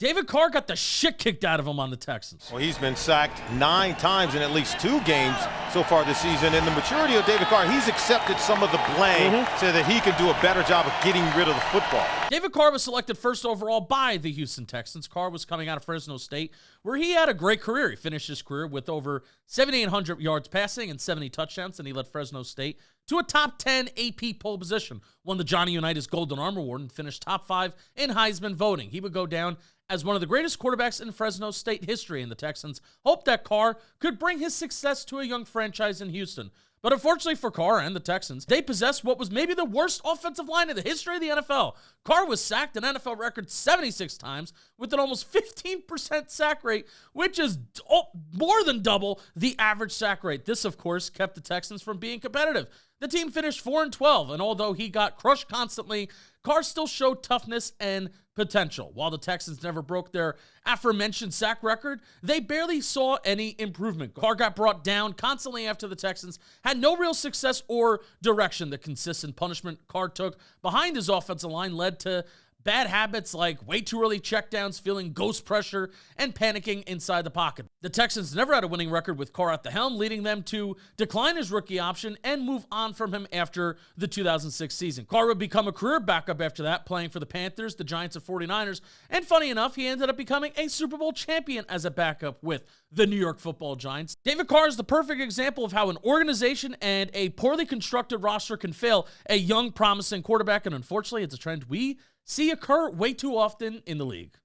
David Carr got the shit kicked out of him on the Texans. Well, he's been sacked 9 times in at least 2 games so far this season. And the maturity of David Carr, he's accepted some of the blame so that he can do a better job of getting rid of the football. David Carr was selected first overall by the Houston Texans. Carr was coming out of Fresno State, where he had a great career. He finished his career with over 7,800 yards passing and 70 touchdowns, and he led Fresno State to a top 10 AP pole position, won the Johnny Unitas Golden Arm Award, and finished top 5 in Heisman voting. He would go down as one of the greatest quarterbacks in Fresno State history, and the Texans hoped that Carr could bring his success to a young franchise in Houston. But unfortunately for Carr and the Texans, they possessed what was maybe the worst offensive line in the history of the NFL. Carr was sacked an NFL record 76 times with an almost 15% sack rate, which is more than double the average sack rate. This, of course, kept the Texans from being competitive. The team finished 4-12, and although he got crushed constantly, Carr still showed toughness and potential. While the Texans never broke their aforementioned sack record, they barely saw any improvement. Carr got brought down constantly after the Texans had no real success or direction. The consistent punishment Carr took behind his offensive line led to bad habits like way too early checkdowns, feeling ghost pressure, and panicking inside the pocket. The Texans never had a winning record with Carr at the helm, leading them to decline his rookie option and move on from him after the 2006 season. Carr would become a career backup after that, playing for the Panthers, the Giants, and 49ers, and funny enough, he ended up becoming a Super Bowl champion as a backup with the New York Football Giants. David Carr is the perfect example of how an organization and a poorly constructed roster can fail a young, promising quarterback, and unfortunately, it's a trend we see occur way too often in the league.